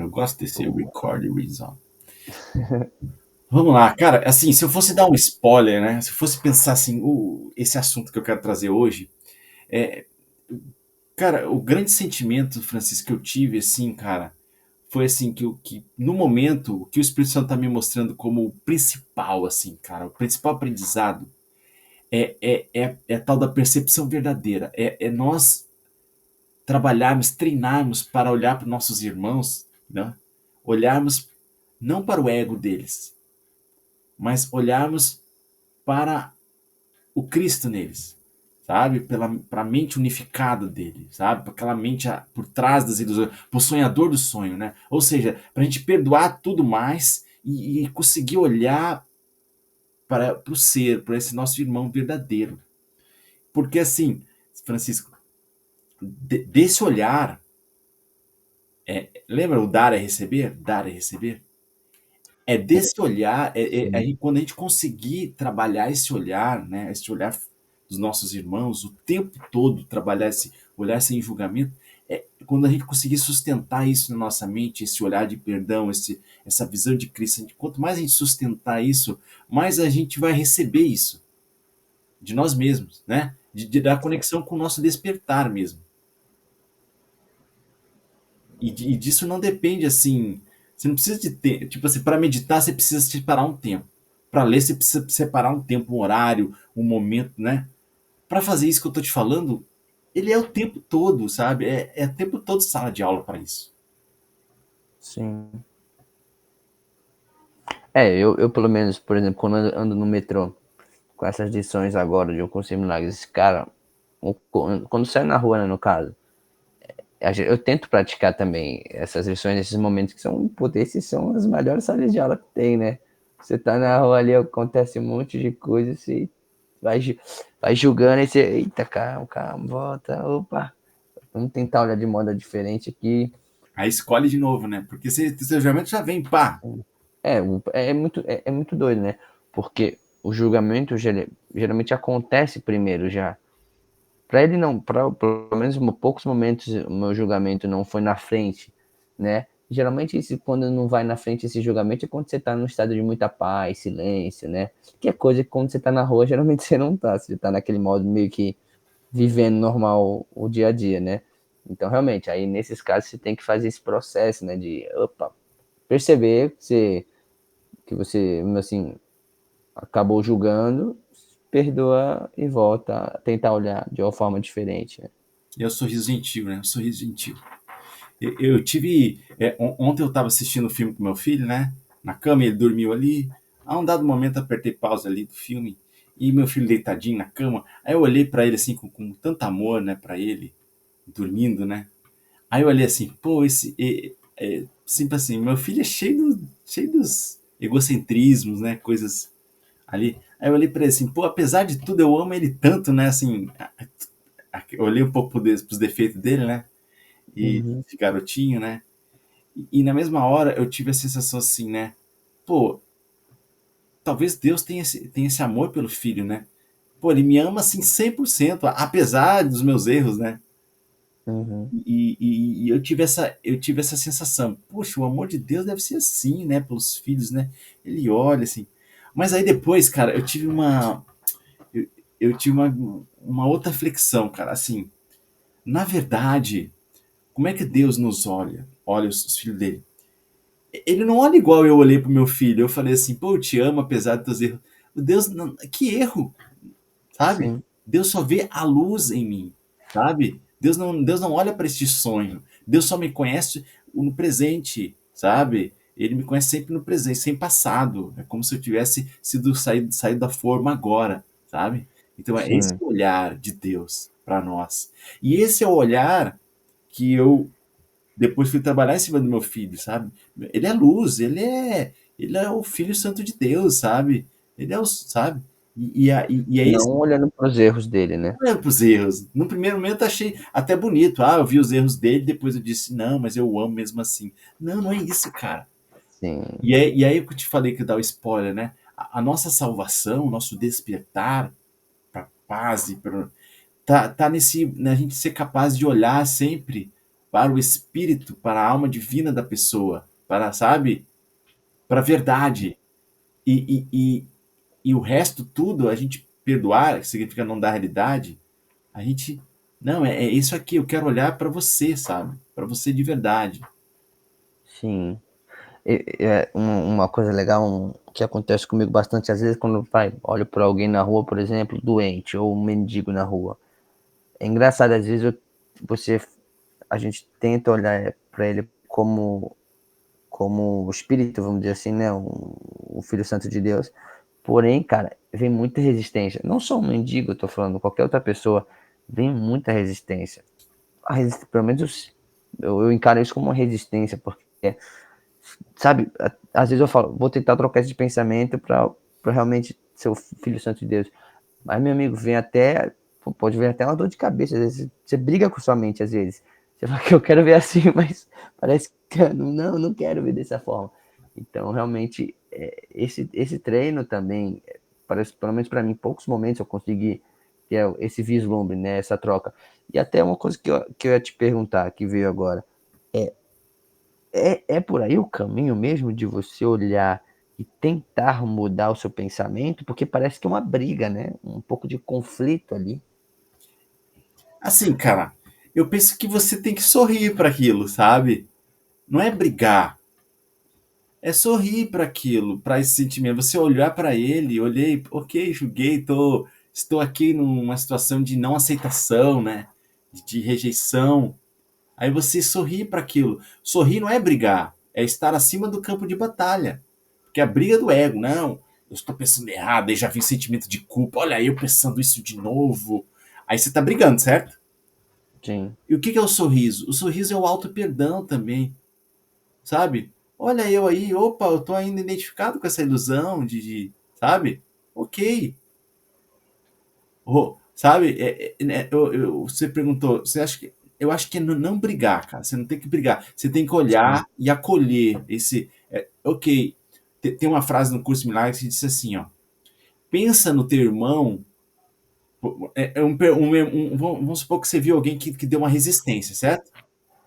Eu gosto desse Boa. record reason. Vamos lá, cara. Assim, se eu fosse dar um spoiler, né? Se eu fosse pensar assim, esse assunto que eu quero trazer hoje, é, cara, o grande sentimento, Francisco, que eu tive, assim, cara, foi assim que no momento o que o Espírito Santo tá me mostrando como o principal, assim, cara, o principal aprendizado é a tal da percepção verdadeira. É nós trabalharmos, treinarmos para olhar para os nossos irmãos, né? Olharmos não para o ego deles, mas olharmos para o Cristo neles, sabe? Para a mente unificada dele, sabe? Para aquela mente por trás das ilusões, para o sonhador do sonho, né? Ou seja, para a gente perdoar tudo mais e conseguir olhar para o ser, para esse nosso irmão verdadeiro. Porque assim, Francisco, desse olhar, lembra o dar é receber? Dar é receber? É desse olhar, Sim. quando a gente conseguir trabalhar esse olhar, né, esse olhar dos nossos irmãos, o tempo todo trabalhar esse olhar sem julgamento, quando a gente conseguir sustentar isso na nossa mente, esse olhar de perdão, essa visão de Cristo, quanto mais a gente sustentar isso, mais a gente vai receber isso de nós mesmos, né? Da conexão com o nosso despertar mesmo. E disso não depende assim. Você não precisa de ter. Tipo assim, para meditar você precisa separar um tempo. Para ler você precisa separar um tempo, um horário, um momento, né? Para fazer isso que eu tô te falando, ele é o tempo todo, sabe? É o tempo todo sala de aula para isso. Sim. Eu pelo menos, por exemplo, quando ando no metrô, com essas lições agora de um curso de milagres, cara, quando saio na rua, né, no caso, eu tento praticar também essas lições, esses momentos que são, pô, esses são as melhores salas de aula que tem, né? Você tá na rua ali, acontece um monte de coisa, você vai, vai julgando e você, eita, calma, calma, volta, opa, vamos tentar olhar de modo diferente aqui. Aí escolhe de novo, né? Porque você geralmente já vem, pá. É muito doido, né? Porque o julgamento geralmente acontece primeiro já. Para ele não, para pelo menos poucos momentos o meu julgamento não foi na frente, né? Geralmente quando não vai na frente esse julgamento é quando você tá num estado de muita paz, silêncio, né? Que é coisa que quando você tá na rua geralmente você não tá, você tá naquele modo meio que vivendo normal o dia a dia, né? Então realmente, aí nesses casos você tem que fazer esse processo, né, de opa, perceber que você assim acabou julgando, perdoa e volta a tentar olhar de uma forma diferente, né? É o sorriso gentil, né? O sorriso gentil. Eu tive. Ontem eu estava assistindo o filme com meu filho, né? Na cama, ele dormiu ali. A um dado momento apertei pausa ali do filme e meu filho deitadinho na cama. Aí eu olhei para ele assim com tanto amor, né? Para ele, dormindo, né? Aí eu olhei assim, pô, sempre assim, meu filho é cheio dos egocentrismos, né? Coisas ali. Aí eu olhei para ele assim, pô, apesar de tudo eu amo ele tanto, né? Assim, eu olhei um pouco pros defeitos dele, né? E Uhum. de garotinho, né? E na mesma hora eu tive a sensação assim, né? Pô, talvez Deus tenha esse amor pelo filho, né? Pô, ele me ama assim 100%, apesar dos meus erros, né? Uhum. E eu tive essa sensação. Poxa, o amor de Deus deve ser assim, né? Pelos filhos, né? Ele olha assim. Mas aí depois, cara, eu, eu tive uma outra flexão, cara. Assim, na verdade, como é que Deus nos olha? Olha os filhos dele. Ele não olha igual eu olhei pro meu filho. Eu falei assim, pô, eu te amo apesar dos teus erros. Deus, não, que erro, sabe? Sim, Deus só vê a luz em mim, sabe? Deus não olha para este sonho. Deus só me conhece no presente, sabe? Ele me conhece sempre no presente, sem passado. É como se eu tivesse saído da forma agora, sabe? Então é esse sim. olhar de Deus para nós. E esse é o olhar que eu depois fui trabalhar em cima do meu filho, sabe? Ele é luz, ele é o Filho Santo de Deus, sabe? Ele é o, sabe? E é esse Não olhando para os erros dele, né? olhando para os erros. No primeiro momento achei até bonito. Ah, eu vi os erros dele, depois eu disse, não, mas eu amo mesmo assim. Não, não é isso, cara. Sim. E aí que eu te falei que dá o spoiler, né? A nossa salvação, o nosso despertar para paz e pra, tá nesse, na gente ser capaz de olhar sempre para o espírito, para a alma divina da pessoa, para, sabe, para a verdade. E o resto tudo, a gente perdoar, que significa não dar realidade, a gente, não, é isso aqui, eu quero olhar para você, sabe? Para você de verdade. Sim. Uma coisa legal que acontece comigo bastante às vezes quando pai, olho para alguém na rua, por exemplo, doente ou um mendigo na rua. É engraçado, às vezes você, a gente tenta olhar para ele como o espírito, vamos dizer assim, né, o Filho Santo de Deus. Porém, cara, vem muita resistência. Não só um mendigo, eu tô falando, qualquer outra pessoa, vem muita resistência. Pelo menos eu encaro isso como uma resistência, porque, sabe, às vezes eu falo, vou tentar trocar esse pensamento para realmente ser o Filho Santo de Deus. Mas, meu amigo, pode vir até uma dor de cabeça. Às vezes você briga com sua mente, às vezes. Você fala que eu quero ver assim, mas parece que não quero ver dessa forma. Então, realmente, esse treino também, parece, pelo menos para mim, em poucos momentos eu consegui ter esse vislumbre, né, essa troca. E até uma coisa que eu ia te perguntar, que veio agora, é, é por aí o caminho mesmo de você olhar e tentar mudar o seu pensamento? Porque parece que é uma briga, né? Um pouco de conflito ali. Assim, cara, eu penso que você tem que sorrir para aquilo, sabe? Não é brigar, é sorrir para aquilo, para esse sentimento. Você olhar para ele, olhei, ok, julguei, estou aqui numa situação de não aceitação, né? De rejeição. Aí você sorri para aquilo. Sorrir não é brigar, é estar acima do campo de batalha. Porque a briga do ego, não, eu estou pensando errado, aí já vi o sentimento de culpa, olha eu pensando isso de novo. Aí você está brigando, certo? Sim. E o que é o sorriso? O sorriso é o auto-perdão também, sabe? Olha eu aí, opa, eu tô ainda identificado com essa ilusão sabe? Ok. Oh, sabe? Você perguntou, você acha que. Eu acho que é não brigar, cara. Você não tem que brigar. Você tem que olhar Sim. e acolher esse. Ok. Tem uma frase no curso Milagres que diz assim, ó. Pensa no teu irmão. Vamos supor que você viu alguém que deu uma resistência, certo?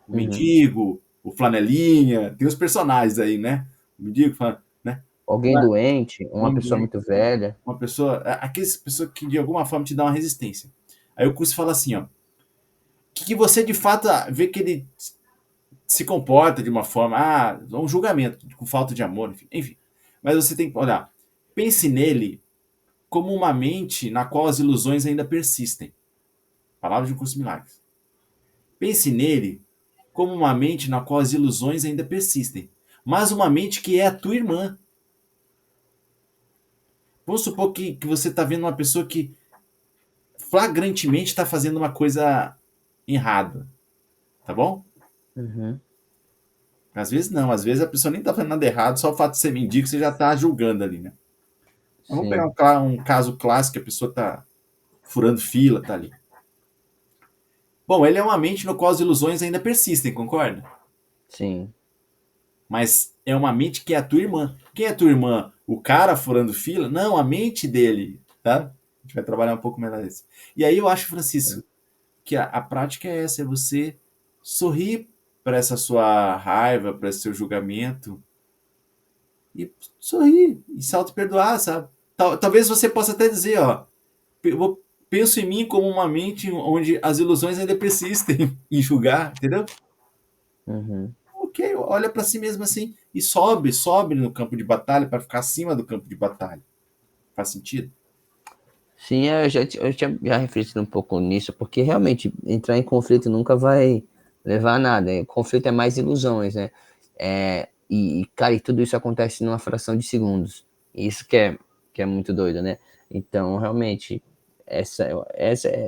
O Uhum. mendigo, o flanelinha, tem os personagens aí, né? O mendigo, né? Alguém doente, uma Alguém pessoa doente, muito velha. uma pessoa, aquelas pessoas que de alguma forma te dão uma resistência. Aí o curso fala assim, ó, que você de fato vê que ele se comporta de uma forma, um julgamento, com falta de amor, enfim. Mas você tem que olhar, pense nele como uma mente na qual as ilusões ainda persistem. Palavra de um curso de milagres. Pense nele como uma mente na qual as ilusões ainda persistem, mas uma mente que é a tua irmã. Vamos supor que você está vendo uma pessoa que flagrantemente está fazendo uma coisa errada, tá bom? Uhum. Às vezes não, às vezes a pessoa nem está fazendo nada errado, só o fato de ser mendigo você já está julgando ali, né? Mas vamos pegar Sim. um caso clássico, que a pessoa está furando fila, tá ali. Bom, ele é uma mente no qual as ilusões ainda persistem, concorda? Sim. Mas é uma mente que é a tua irmã. Quem é a tua irmã? O cara furando fila? Não, a mente dele, tá? A gente vai trabalhar um pouco melhor isso. E aí eu acho, Francisco, que a prática é essa, é você sorrir para essa sua raiva, para esse seu julgamento e sorrir e se auto-perdoar, sabe? Talvez você possa até dizer, ó, eu penso em mim como uma mente onde as ilusões ainda persistem em julgar, entendeu? Uhum. Ok, olha para si mesmo assim e sobe no campo de batalha para ficar acima do campo de batalha. Faz sentido? Sim, eu tinha já refletido um pouco nisso, porque realmente entrar em conflito nunca vai levar a nada. O conflito é mais ilusões, né? Cara, e tudo isso acontece numa fração de segundos. Isso que é muito doido, né? Então, realmente,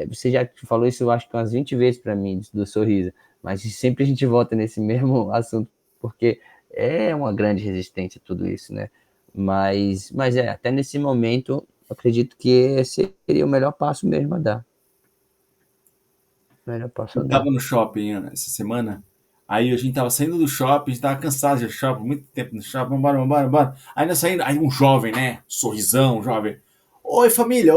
você já falou isso, eu acho que umas 20 vezes para mim, do sorriso, mas sempre a gente volta nesse mesmo assunto, porque é uma grande resistência tudo isso, né? Mas até nesse momento acredito que esse seria o melhor passo mesmo a dar. Melhor passo a Eu tava dar. no shopping essa semana, aí a gente tava saindo do shopping, a gente tava cansado de shopping, muito tempo no shopping, vambora. Aí nós saindo, aí um jovem, né? Sorrisão, jovem. Oi família,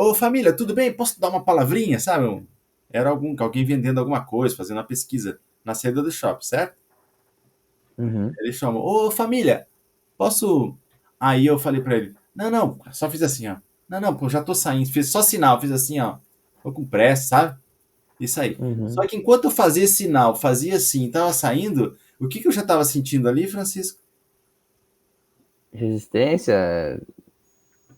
tudo bem? Posso dar uma palavrinha, sabe? Era alguém vendendo alguma coisa, fazendo uma pesquisa na saída do shopping, certo? Uhum. Ele chamou, ô família, posso. Aí eu falei pra ele, não, não, só fiz assim, ó. Não, não, pô, já tô saindo. Fiz só sinal, fiz assim, ó. Tô com pressa, sabe? Isso aí. Só Uhum. que enquanto eu fazia esse sinal, fazia assim, tava saindo, o que que eu já tava sentindo ali, Francisco? Resistência,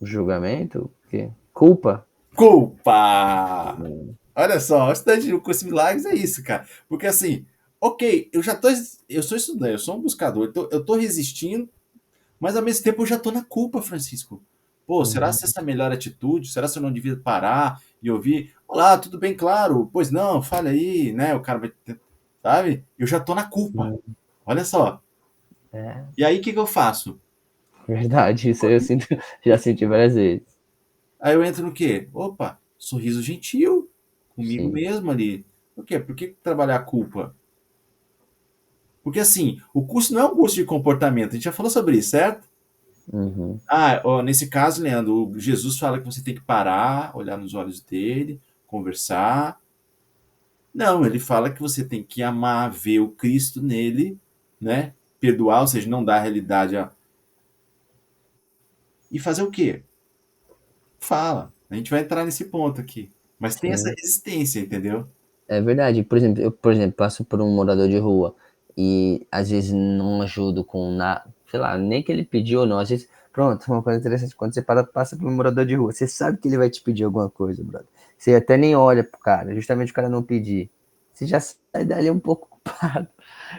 julgamento, o quê? Culpa. Culpa! Hum. Olha só, o estudante do curso de milagres é isso, cara. Porque assim, ok, eu já tô. Eu sou estudante, eu sou um buscador, eu tô resistindo, mas ao mesmo tempo eu já tô na culpa, Francisco. Pô, será se Uhum. essa é a melhor atitude? Será se eu não devia parar e ouvir? Olá, tudo bem, claro? Pois não, fala aí, né? O cara vai. Sabe? Eu já tô na culpa. Sim. Olha só. É E aí o que que eu faço? verdade, isso eu sinto, já senti várias vezes. Aí eu entro no quê? Opa, sorriso gentil comigo Sim. mesmo ali. O quê? Por que trabalhar a culpa? Porque assim, o curso não é um curso de comportamento, a gente já falou sobre isso, certo? Uhum. Ah, ó, nesse caso, Leandro, Jesus fala que você tem que parar, olhar nos olhos dele, conversar. Não, ele fala que você tem que amar, ver o Cristo nele, né? Perdoar, ou seja, não dar a realidade a... E fazer o quê? Fala. A gente vai entrar nesse ponto aqui. Mas tem essa Sim. resistência, entendeu? É verdade. Por exemplo, eu, por exemplo, passo por um morador de rua e às vezes não ajudo com nada, sei lá, nem que ele pediu ou não. Às vezes, pronto, uma coisa interessante, quando você passa por um morador de rua, você sabe que ele vai te pedir alguma coisa, brother. Você até nem olha pro cara, justamente o cara não pedir. Você já sai dali um pouco culpado.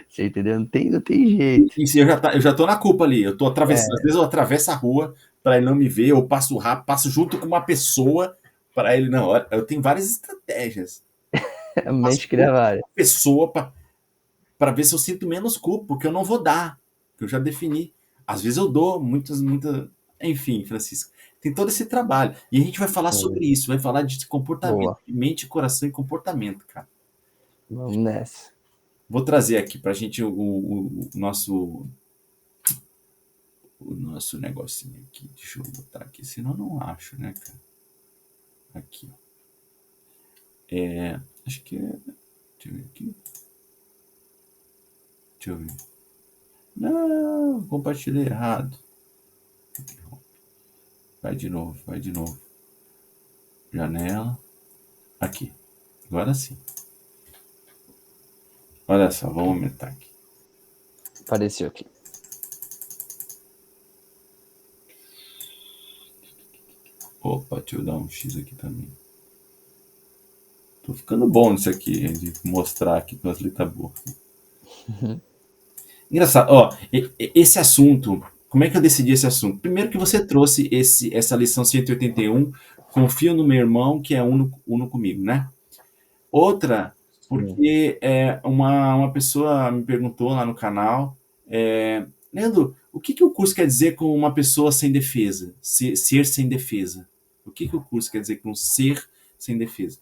Você entendeu? Não tem jeito. E se eu já tô na culpa ali, eu tô atravessando, às É, vezes eu atravesso a rua para ele não me ver, eu passo rápido, passo junto com uma pessoa para ele não. Olha, eu tenho várias estratégias. a Passo mente cria junto com várias. uma pessoa para ver se eu sinto menos culpa, porque eu não vou dar, que eu já defini. Às vezes eu dou, muitas, enfim, Francisco. Tem todo esse trabalho. E a gente vai falar Sim, sobre isso, vai falar de comportamento, boa. de mente, coração e comportamento, cara. Vamos nessa. Vou trazer aqui pra gente o nosso negocinho aqui. Deixa eu botar aqui, senão eu não acho, né, cara? Aqui, ó. Acho que é. Deixa eu ver aqui. Deixa eu ver. Não, compartilhei errado. Vai de novo, vai de novo. Janela. Aqui. Agora sim. Olha só, vamos aumentar aqui. Apareceu aqui. Opa, deixa eu dar um X aqui também. Tô ficando bom nisso aqui, de mostrar aqui com as letras boas. Engraçado, ó, esse assunto, como é que eu decidi esse assunto? Primeiro que você trouxe essa lição 181, confio no meu irmão que é uno comigo, né? Outra, Sim. porque uma pessoa me perguntou lá no canal, Leandro, o que, que o curso quer dizer com uma pessoa sem defesa? Ser sem defesa. O que, que o curso quer dizer com ser sem defesa?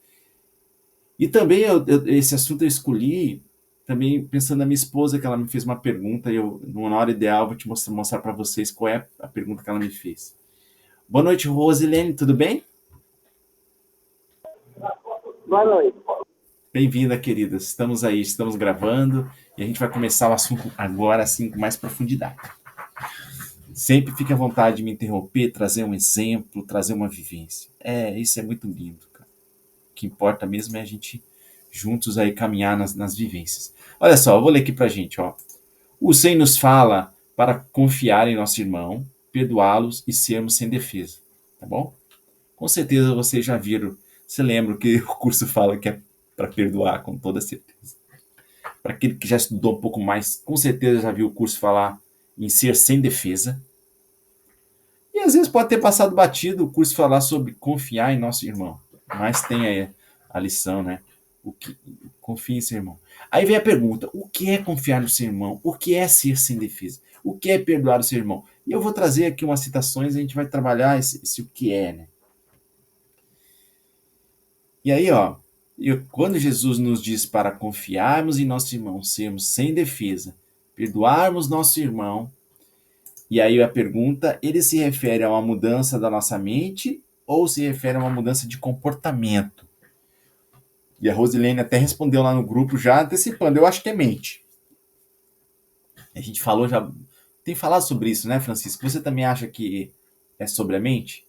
E também esse assunto eu escolhi também pensando na minha esposa, que ela me fez uma pergunta, e eu, na hora ideal, vou te mostrar para vocês qual é a pergunta que ela me fez. Boa noite, Rosilene, tudo bem? Boa noite. Bem-vinda, queridas. Estamos aí, estamos gravando e a gente vai começar o assunto agora, assim, com mais profundidade. Sempre fique à vontade de me interromper, trazer um exemplo, trazer uma vivência. Isso é muito lindo, cara. O que importa mesmo é a gente juntos aí caminhar nas vivências. Olha só, eu vou ler aqui pra gente, ó. O Senhor nos fala para confiar em nosso irmão, perdoá-los e sermos sem defesa, tá bom? Com certeza vocês já viram, se lembram que o curso fala que é para perdoar, com toda certeza. Para aquele que já estudou um pouco mais, com certeza já viu o curso falar em ser sem defesa. E às vezes pode ter passado batido o curso falar sobre confiar em nosso irmão. Mas tem aí a lição, né? O que confia em seu irmão. Aí vem a pergunta: o que é confiar no seu irmão? O que é ser sem defesa? O que é perdoar o seu irmão? E eu vou trazer aqui umas citações e a gente vai trabalhar esse o que é, né? E aí, ó, quando Jesus nos diz para confiarmos em nosso irmão, sermos sem defesa, perdoarmos nosso irmão, e aí a pergunta, ele se refere a uma mudança da nossa mente ou se refere a uma mudança de comportamento? E a Rosilene até respondeu lá no grupo, já antecipando. Eu acho que é mente. A gente falou já. Tem falado sobre isso, né, Francisco? Você também acha que é sobre a mente?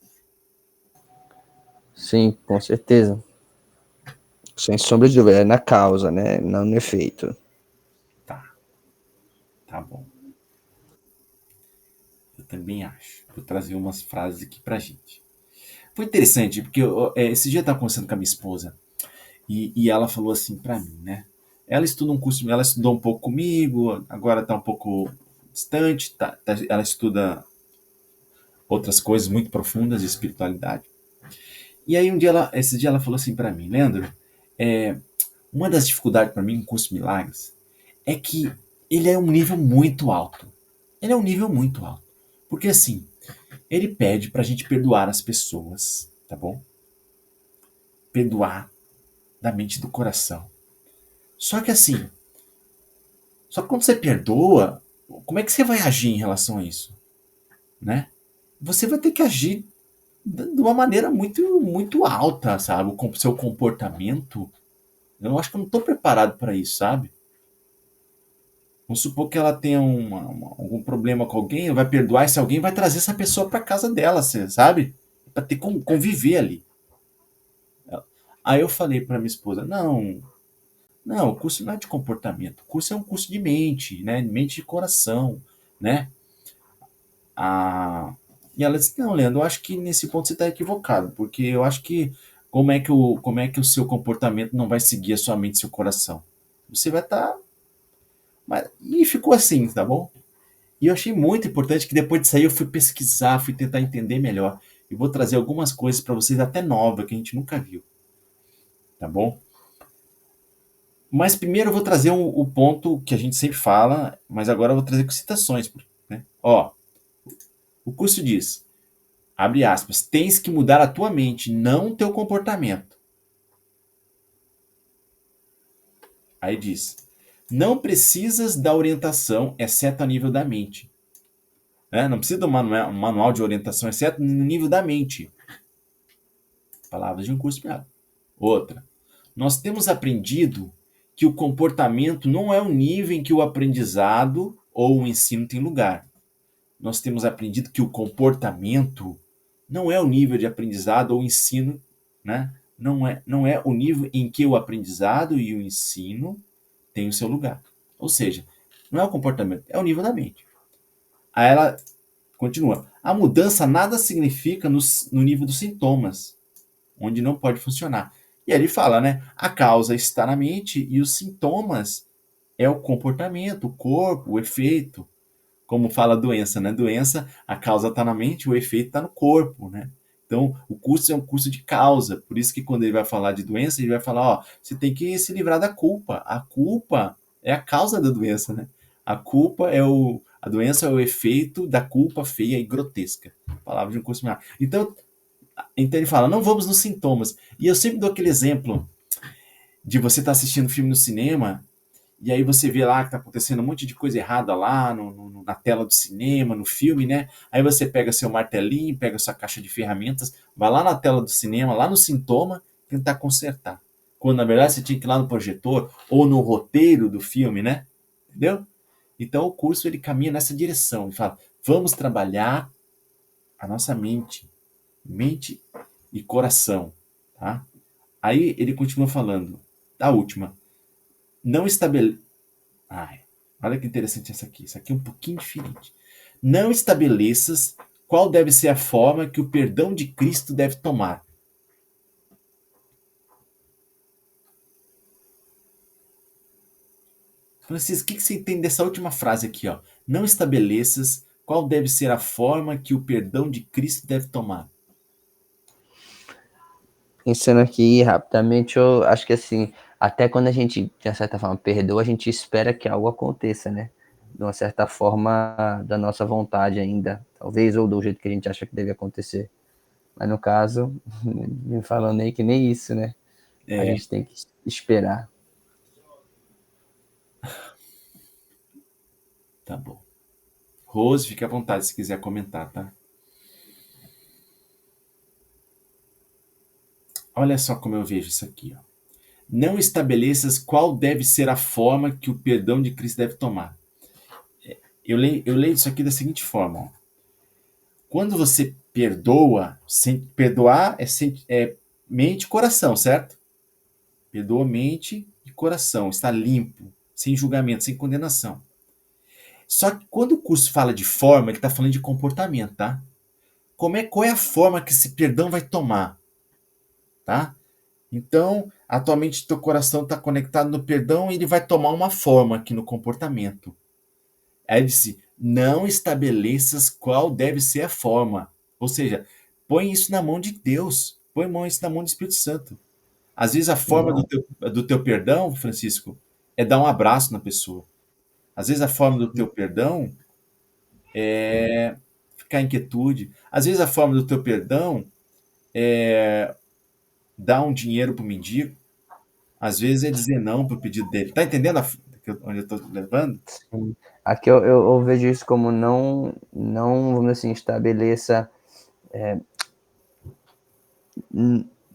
Sim, com certeza. Sem sombra de dúvida, é na causa, né? Não no efeito. Tá, tá bom. Eu também acho. Vou trazer umas frases aqui pra gente. Foi interessante, porque esse dia eu tava conversando com a minha esposa e ela falou assim pra mim, né? Ela estuda um curso, ela estudou um pouco comigo, agora tá um pouco distante, ela estuda outras coisas muito profundas de espiritualidade. E aí esse dia ela falou assim pra mim, Leandro, uma das dificuldades pra mim no curso Milagres é que ele é um nível muito alto. Ele é um nível muito alto. Porque assim, ele pede pra gente perdoar as pessoas, tá bom? Perdoar da mente e do coração. Só que assim, só que quando você perdoa, como é que você vai agir em relação a isso, né? Você vai ter que agir de uma maneira muito muito alta, sabe? O seu comportamento. Eu acho que eu não estou preparado para isso, sabe? Vamos supor que ela tenha algum problema com alguém, vai perdoar esse alguém, vai trazer essa pessoa para casa dela, sabe? Para ter conviver ali. Aí eu falei para minha esposa, não, o curso não é de comportamento, o curso é um curso de mente, né? Mente e coração, né? Ah, e ela disse, não, Leandro, eu acho que nesse ponto você está equivocado, porque eu acho que como é que o seu comportamento não vai seguir a sua mente e seu coração? Você vai estar. E ficou assim, tá bom? E eu achei muito importante que depois disso aí eu fui pesquisar, fui tentar entender melhor. E vou trazer algumas coisas para vocês até nova que a gente nunca viu, tá bom? Mas primeiro eu vou trazer o ponto que a gente sempre fala, mas agora eu vou trazer com citações, né? Ó, o curso diz, abre aspas, tens que mudar a tua mente, não o teu comportamento. Aí diz, não precisas da orientação, exceto a nível da mente. Né? Não precisa de um manual de orientação, exceto no nível da mente. Palavras de um curso piado. Outra, nós temos aprendido que o comportamento não é o nível em que o aprendizado ou o ensino tem lugar. Nós temos aprendido que o comportamento não é o nível de aprendizado ou ensino, né? Não é o nível em que o aprendizado e o ensino têm o seu lugar. Ou seja, não é o comportamento, é o nível da mente. Aí ela continua. A mudança nada significa no nível dos sintomas, onde não pode funcionar. E aí ele fala, né? A causa está na mente e os sintomas é o comportamento, o corpo, o efeito. Como fala a doença, né? Doença, a causa está na mente, o efeito está no corpo, né? Então, o curso é um curso de causa. Por isso que quando ele vai falar de doença, ele vai falar, ó, você tem que se livrar da culpa. A culpa é a causa da doença, né? A doença é o efeito da culpa feia e grotesca. Palavra de um curso melhor. Então ele fala, não vamos nos sintomas. E eu sempre dou aquele exemplo de você estar assistindo filme no cinema e aí você vê lá que tá acontecendo um monte de coisa errada lá na tela do cinema, no filme, né? Aí você pega seu martelinho, pega sua caixa de ferramentas, vai lá na tela do cinema, lá no sintoma, tentar consertar. Quando na verdade você tinha que ir lá no projetor ou no roteiro do filme, né? Entendeu? Então o curso ele caminha nessa direção. Ele fala, vamos trabalhar a nossa mente e coração, tá? Aí ele continua falando, a última, não estabele... Ai, olha que interessante essa aqui. Isso aqui é um pouquinho diferente. Não estabeleças qual deve ser a forma que o perdão de Cristo deve tomar. Francisco, o que você entende dessa última frase aqui? Ó? Não estabeleças qual deve ser a forma que o perdão de Cristo deve tomar. Pensando aqui rapidamente, eu acho que assim, até quando a gente, de uma certa forma, perdoa, a gente espera que algo aconteça, né? De uma certa forma, da nossa vontade ainda, talvez, ou do jeito que a gente acha que deve acontecer. Mas no caso, me falando aí que nem isso, né? A É, gente tem que esperar. tá bom. Rose, fique à vontade se quiser comentar, tá? Olha só como eu vejo isso aqui, ó. não estabeleças qual deve ser a forma que o perdão de Cristo deve tomar. Eu leio isso aqui da seguinte forma: ó. Quando você perdoa, perdoar é mente e coração, certo? Perdoa mente e coração, está limpo, sem julgamento, sem condenação. Só que quando o curso fala de forma, ele está falando de comportamento, tá? Qual é a forma que esse perdão vai tomar, tá? Então, atualmente teu coração está conectado no perdão e ele vai tomar uma forma aqui no comportamento. Aí ele disse, não estabeleças qual deve ser a forma. Ou seja, põe isso na mão de Deus. Põe isso na mão do Espírito Santo. Às vezes a forma Não, do teu perdão, Francisco, é dar um abraço na pessoa. Às vezes a forma do teu perdão é ficar em quietude. Às vezes a forma do teu perdão é dar um dinheiro para o mendigo. Às vezes é dizer não para o pedido dele. Tá entendendo onde eu estou levando? sim. Aqui eu vejo isso como não, vamos dizer assim, estabeleça.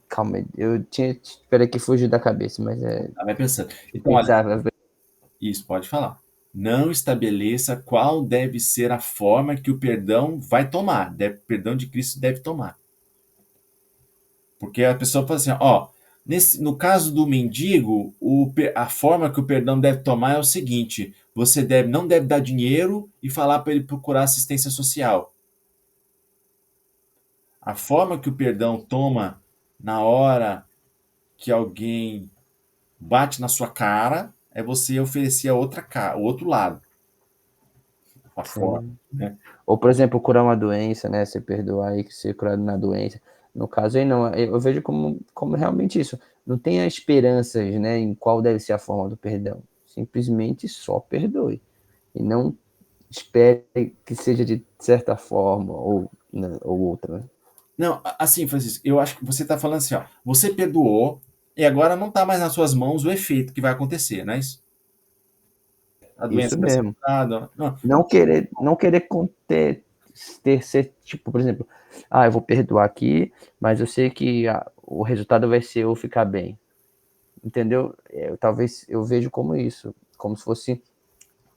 Calma aí, eu tinha. Espera que fugiu da cabeça, mas é. Tá, vai pensando. Deixa eu Então, olha, pensar. isso pode falar. Não estabeleça qual deve ser a forma que o perdão vai tomar. Perdão de Cristo deve tomar. Porque a pessoa fala assim, ó, no caso do mendigo, a forma que o perdão deve tomar é o seguinte: você não deve dar dinheiro e falar para ele procurar assistência social. A forma que o perdão toma na hora que alguém bate na sua cara é você oferecer a outra cara, o outro lado, a forma, Sim. né? Ou, por exemplo, curar uma doença, né? Você perdoar e ser curado na doença. No caso aí, não. Eu vejo como realmente isso. Não tenha esperanças, né? Em qual deve ser a forma do perdão. Simplesmente só perdoe. E não espere que seja de certa forma ou, né, ou outra. Né? Não, assim, Francisco, eu acho que você está falando assim, ó, você perdoou e agora não está mais nas suas mãos o efeito que vai acontecer, não é isso? A Isso doença vai ser mesmo. curada. Não, Não querer ser, tipo, por exemplo, eu vou perdoar aqui, mas eu sei que o resultado vai ser eu ficar bem. Entendeu? Talvez eu vejo como isso, como se fosse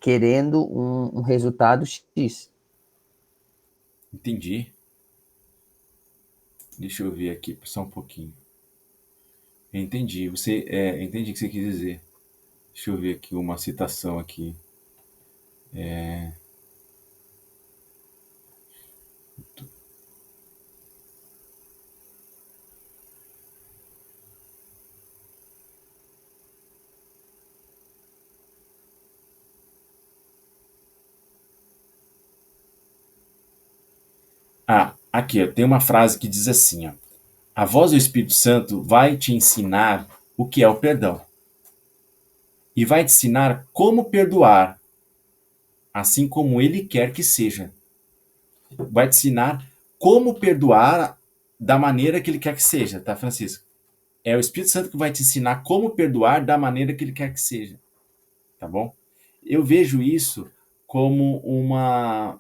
querendo um resultado X. entendi. Deixa eu ver aqui, só um pouquinho. Entendi. Entendi o que você quis dizer. Deixa eu ver aqui uma citação aqui. Ah, aqui, ó, tem uma frase que diz assim, ó, a voz do Espírito Santo vai te ensinar o que é o perdão e vai te ensinar como perdoar, assim como ele quer que seja. Vai te ensinar como perdoar da maneira que ele quer que seja, tá, Francisco? É o Espírito Santo que vai te ensinar como perdoar da maneira que ele quer que seja, tá bom? Eu vejo isso como uma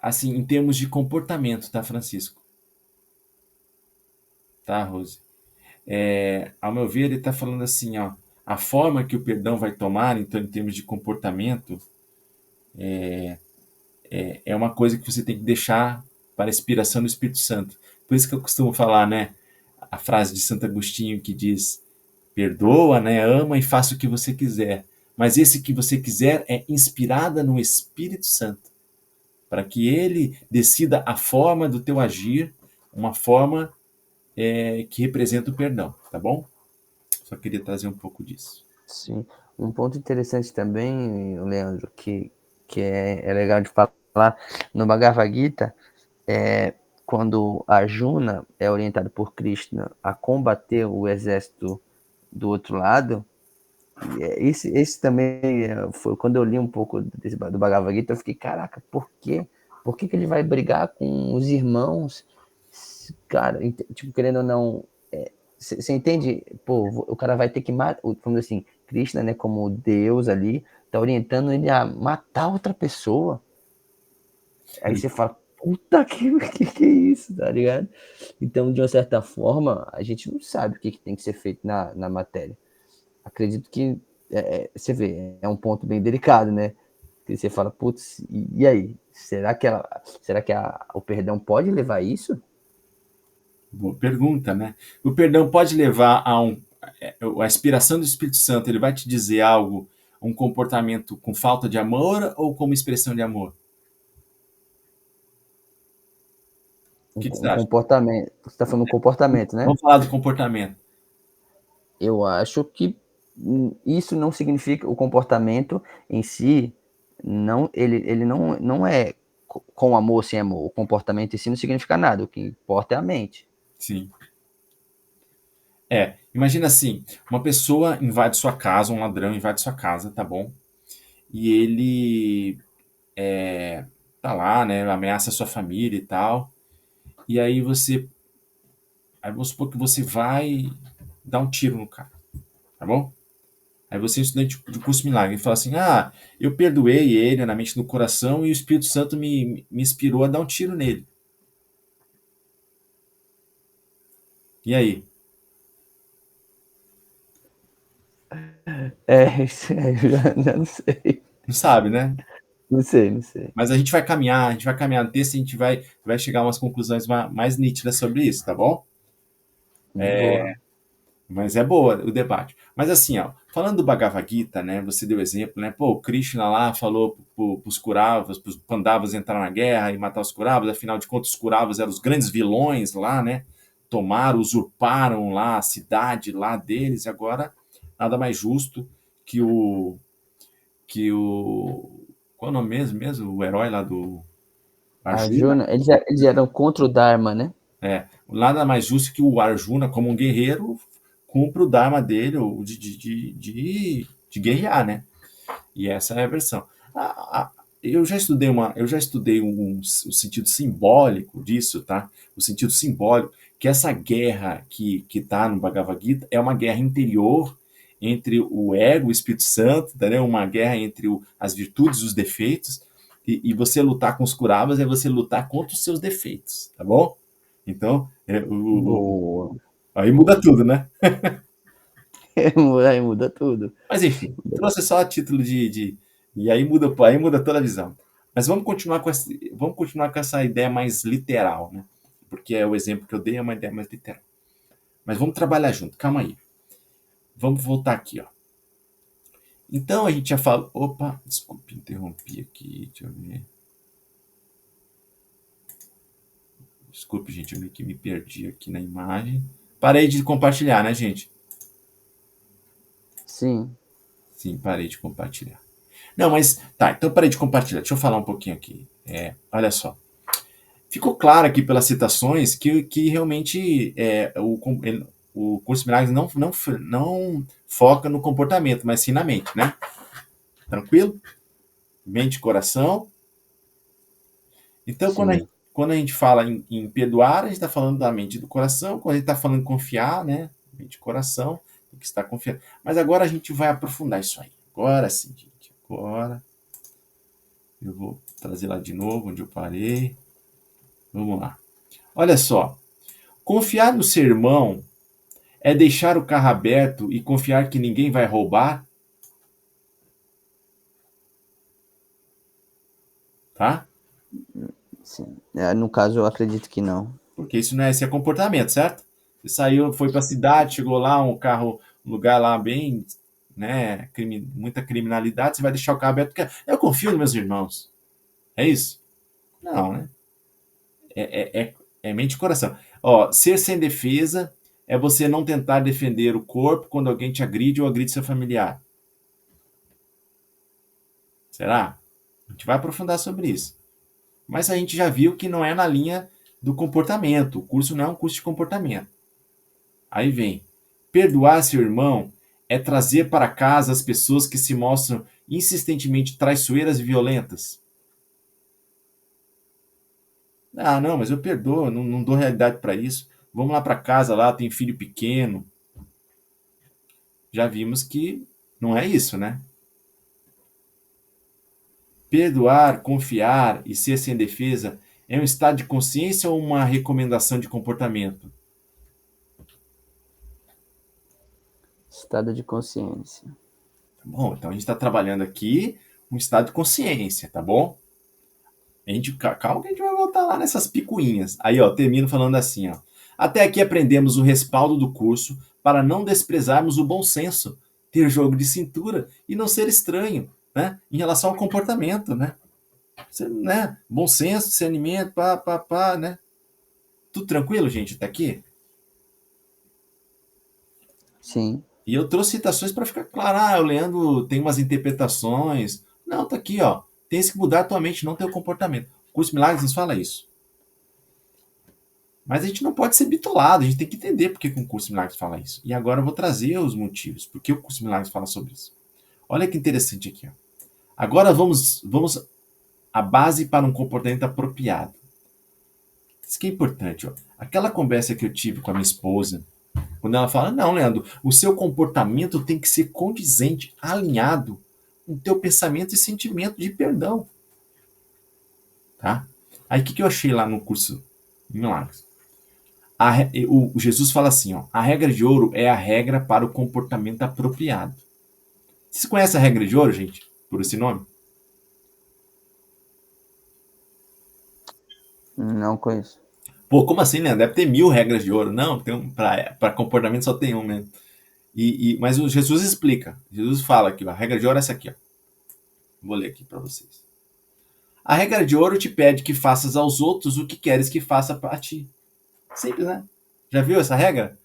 assim, em termos de comportamento, tá, Francisco? Tá, Rose? Ao meu ver, ele está falando assim, ó, a forma que o perdão vai tomar, então, em termos de comportamento, é uma coisa que você tem que deixar para a inspiração do Espírito Santo. Por isso que eu costumo falar, né, a frase de Santo Agostinho que diz: perdoa, né, ama e faça o que você quiser. Mas esse que você quiser é inspirada no Espírito Santo, para que ele decida a forma do teu agir, uma forma que representa o perdão, tá bom? Só queria trazer um pouco disso. Sim. Um ponto interessante também, Leandro, que é legal de falar, no Bhagavad Gita, quando Arjuna é orientado por Krishna a combater o exército do outro lado, esse também foi quando eu li um pouco do Bhagavad Gita, eu fiquei, caraca, por quê? Por que ele vai brigar com os irmãos? Cara, tipo, querendo ou não, você entende? Pô, o cara vai ter que matar, vamos dizer assim, Krishna, né, como Deus ali, tá orientando ele a matar outra pessoa. Aí você fala, puta que é isso, tá ligado? Então, de uma certa forma, a gente não sabe o que tem que ser feito na matéria. Acredito que, você vê, é um ponto bem delicado, né? Que você fala, putz, e aí? Será que o perdão pode levar a isso? Boa pergunta, né? O perdão pode levar a inspiração do Espírito Santo, ele vai te dizer algo, um comportamento com falta de amor ou como expressão de amor? O que, que você Um acha? comportamento. Você está falando comportamento, né? Vamos falar do comportamento. Eu acho que isso não significa o comportamento em si, não, ele não é com amor, sem amor. O comportamento em si não significa nada. O que importa é a mente. Sim. Imagina assim, uma pessoa invade sua casa, um ladrão invade sua casa, tá bom? E ele tá lá, né, ameaça sua família e tal. E aí vamos supor que você vai dar um tiro no cara, tá bom? Aí você é um estudante de curso milagre e fala assim: ah, eu perdoei ele na mente e no coração e o Espírito Santo me inspirou a dar um tiro nele. E aí? Isso aí, eu já não sei. Não sabe, né? Não sei, não sei. Mas a gente vai caminhar no texto e a gente vai chegar a umas conclusões mais nítidas sobre isso, tá bom? Boa. Mas é boa o debate. Mas assim, ó, falando do Bhagavad Gita, né, você deu exemplo, né, pô, o Krishna lá falou pros Kuravas, pros Pandavas entrar na guerra e matar os Kuravas, afinal de contas os Kuravas eram os grandes vilões lá, né, tomaram, usurparam lá a cidade lá deles, e agora nada mais justo que o, qual é o nome mesmo, o herói lá do Arjuna, Arjuna, eles eram contra o Dharma, né? nada mais justo que o Arjuna, como um guerreiro, cumpra o Dharma dele, de guerrear, né? E essa é a versão. Eu já estudei o sentido simbólico disso, tá? O sentido simbólico, que essa guerra que tá no Bhagavad Gita é uma guerra interior entre o ego e o Espírito Santo, entendeu? Uma guerra entre as virtudes e os defeitos, e você lutar com os Kuravas é você lutar contra os seus defeitos, tá bom? Então, Boa. aí muda tudo, né? Aí muda tudo. Mas enfim, trouxe só a título e aí muda toda a visão. Mas vamos continuar com essa ideia mais literal, né? Porque é o exemplo que eu dei é uma ideia mais literal. Mas vamos trabalhar junto, calma aí. Vamos voltar aqui, ó. Então a gente já falou. Opa, desculpe, interrompi aqui, deixa eu ver. Desculpe, gente, eu meio que me perdi aqui na imagem. Parei de compartilhar, né, gente? Sim, Sim, parei de compartilhar. Não, mas tá, então parei de compartilhar. Deixa eu falar um pouquinho aqui. Olha só. Ficou claro aqui pelas citações que realmente o curso de milagres não foca no comportamento, mas sim na mente, né? Tranquilo? Mente e coração. Então, sim. quando a gente fala em perdoar, a gente está falando da mente e do coração. Quando a gente está falando em confiar, né? Mente e coração, tem que estar confiando. Mas agora a gente vai aprofundar isso aí. Agora sim, gente. Agora eu vou trazer lá de novo onde eu parei. Vamos lá. Olha só. Confiar no seu irmão é deixar o carro aberto e confiar que ninguém vai roubar, tá? Sim. No caso, eu acredito que não. Porque isso é comportamento, certo? Você saiu, foi para a cidade, chegou lá, um lugar lá bem, né, muita criminalidade, você vai deixar o carro aberto porque eu confio nos meus irmãos. É isso? Não, né? É mente e coração. Ó, ser sem defesa é você não tentar defender o corpo quando alguém te agride ou agride seu familiar. Será? A gente vai aprofundar sobre isso. Mas a gente já viu que não é na linha do comportamento. O curso não é um curso de comportamento. Aí vem. Perdoar seu irmão é trazer para casa as pessoas que se mostram insistentemente traiçoeiras e violentas. Ah, não, mas eu perdoo, não dou realidade para isso. Vamos lá para casa, lá tem filho pequeno. Já vimos que não é isso, né? Perdoar, confiar e ser sem defesa É um estado de consciência ou uma recomendação de comportamento? Estado de consciência. Tá bom, então a gente está trabalhando aqui um estado de consciência, tá bom? Calma que a gente vai voltar lá nessas picuinhas. Aí, ó, termino falando assim, ó. Até aqui aprendemos o respaldo do curso para não desprezarmos o bom senso, ter jogo de cintura e não ser estranho, né? Em relação ao comportamento, né? Né? Bom senso, discernimento, pá, né? Tudo tranquilo, gente, até aqui? Sim. E eu trouxe citações para ficar claro. Ah, o Leandro tem umas interpretações. Não, tá aqui, ó. Tens que mudar a tua mente, não teu comportamento. O curso de Milagres nos fala isso. Mas a gente não pode ser bitolado, a gente tem que entender por que o curso de Milagres fala isso. E agora eu vou trazer os motivos, por que o curso de Milagres fala sobre isso. Olha que interessante aqui, ó. Agora vamos à base para um comportamento apropriado. Isso que é importante, ó. Aquela conversa que eu tive com a minha esposa, quando ela fala, não, Leandro, o seu comportamento tem que ser condizente, alinhado com o teu pensamento e sentimento de perdão, tá? Aí o que eu achei lá no curso de Milagres? O Jesus fala assim, ó, a regra de ouro é a regra para o comportamento apropriado. Vocês conhecem a regra de ouro, gente? Por esse nome? Não conheço. Pô, como assim, né? Deve ter 1000 regras de ouro. Não, tem para comportamento só tem um mesmo. Mas o Jesus explica. Jesus fala aqui, ó, a regra de ouro é essa aqui, ó. Vou ler aqui para vocês. A regra de ouro te pede que faças aos outros o que queres que faça para ti. Simples, né? Já viu essa regra?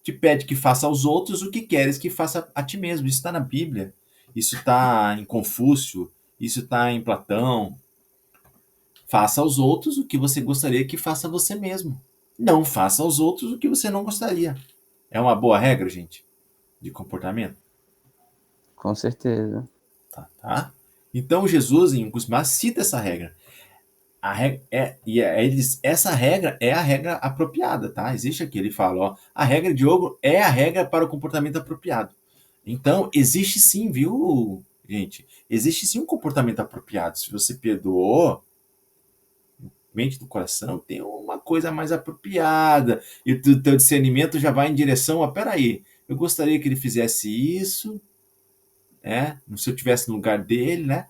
Te pede que faça aos outros o que queres que faça a ti mesmo. Isso está na Bíblia. Isso está em Confúcio. Isso está em Platão. Faça aos outros o que você gostaria que faça a você mesmo. Não faça aos outros o que você não gostaria. É uma boa regra, gente, de comportamento. Com certeza. Tá? Então Jesus, em Cosmar, cita essa regra. Essa regra é a regra apropriada, tá? Existe aqui, ele fala, ó, a regra de ouro é a regra para o comportamento apropriado. Então, existe sim, viu, gente? Existe sim um comportamento apropriado. Se você perdoou, mente do coração, tem uma coisa mais apropriada. E o teu discernimento já vai em direção a, peraí, eu gostaria que ele fizesse isso, né? Se eu tivesse no lugar dele, né?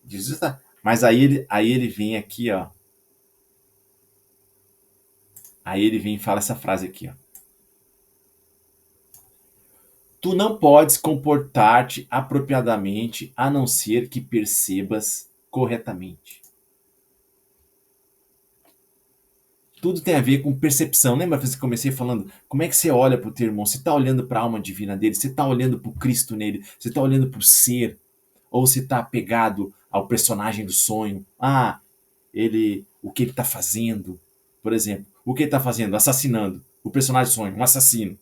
Jesus tá. Mas aí ele vem aqui, ó. Aí ele vem e fala essa frase aqui, ó. Tu não podes comportar-te apropriadamente a não ser que percebas corretamente. Tudo tem a ver com percepção. Lembra que eu comecei falando? Como é que você olha para o teu irmão? Você está olhando para a alma divina dele? Você está olhando para o Cristo nele? Você está olhando para o ser? Ou você está apegado ao personagem do sonho? Ah, o que ele está fazendo? Por exemplo, o que ele está fazendo? Assassinando. O personagem do sonho, um assassino.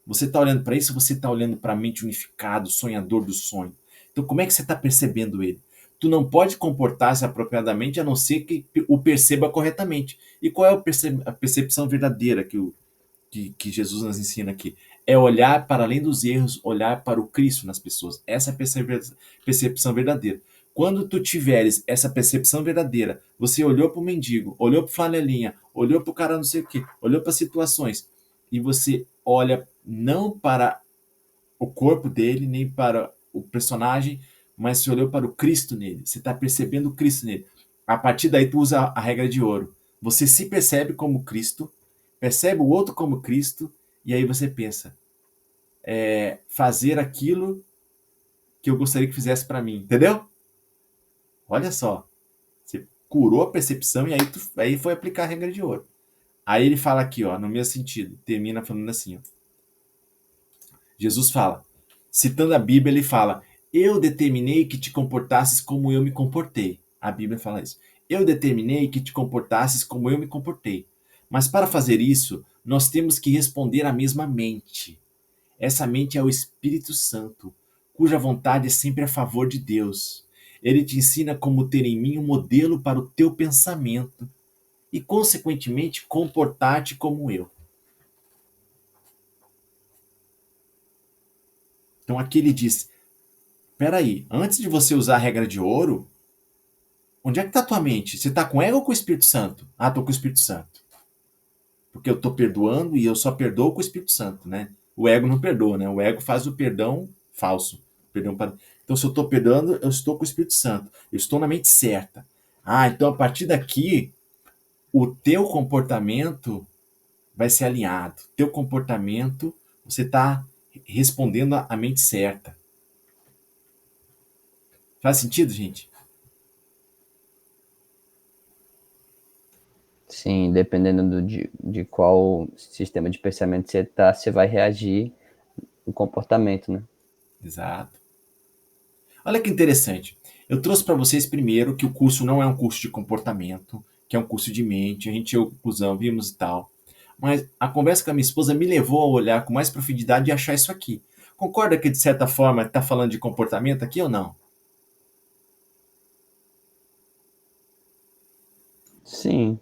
Você está olhando para isso ou você está olhando para a mente unificada, o sonhador do sonho? Então, como é que você está percebendo ele? Tu não pode comportar-se apropriadamente a não ser que o perceba corretamente. E qual é a percepção verdadeira que Jesus nos ensina aqui? É olhar para além dos erros, olhar para o Cristo nas pessoas. Essa é a percepção verdadeira. Quando tu tiveres essa percepção verdadeira, você olhou para o mendigo, olhou para o flanelinha, olhou para o cara não sei o que, olhou para situações, e você olha não para o corpo dele, nem para o personagem, mas você olhou para o Cristo nele. Você está percebendo o Cristo nele. A partir daí, tu usa a regra de ouro. Você se percebe como Cristo, percebe o outro como Cristo, e aí você pensa, fazer aquilo que eu gostaria que fizesse para mim. Entendeu? Olha só. Você curou a percepção e aí foi aplicar a regra de ouro. Aí ele fala aqui, ó, no mesmo sentido, termina falando assim, ó. Jesus fala, citando a Bíblia, ele fala: eu determinei que te comportasses como eu me comportei. A Bíblia fala isso. Eu determinei que te comportasses como eu me comportei. Mas para fazer isso, nós temos que responder à mesma mente. Essa mente é o Espírito Santo, cuja vontade é sempre a favor de Deus. Ele te ensina como ter em mim um modelo para o teu pensamento e, consequentemente, comportar-te como eu. Então aqui ele diz: peraí, antes de você usar a regra de ouro, Onde é que tá a tua mente? Você tá com ego ou com o Espírito Santo? Ah, tô com o Espírito Santo. Porque eu tô perdoando e eu só perdoo com o Espírito Santo, né? O ego não perdoa, né? O ego faz o perdão falso. Perdão para... Então, se eu tô perdoando, eu estou com o Espírito Santo. Eu estou na mente certa. Ah, então a partir daqui, o teu comportamento vai ser alinhado. Teu comportamento, você está respondendo à mente certa. Faz sentido, gente? Sim, dependendo de qual sistema de pensamento você tá, você vai reagir no comportamento, né? Exato. Olha que interessante. Eu trouxe para vocês primeiro que o curso não é um curso de comportamento, que é um curso de mente. A gente, eu, conclusão, vimos e tal. Mas a conversa com a minha esposa me levou a olhar com mais profundidade e achar isso aqui. Concorda que, de certa forma, está falando de comportamento aqui ou não? Sim,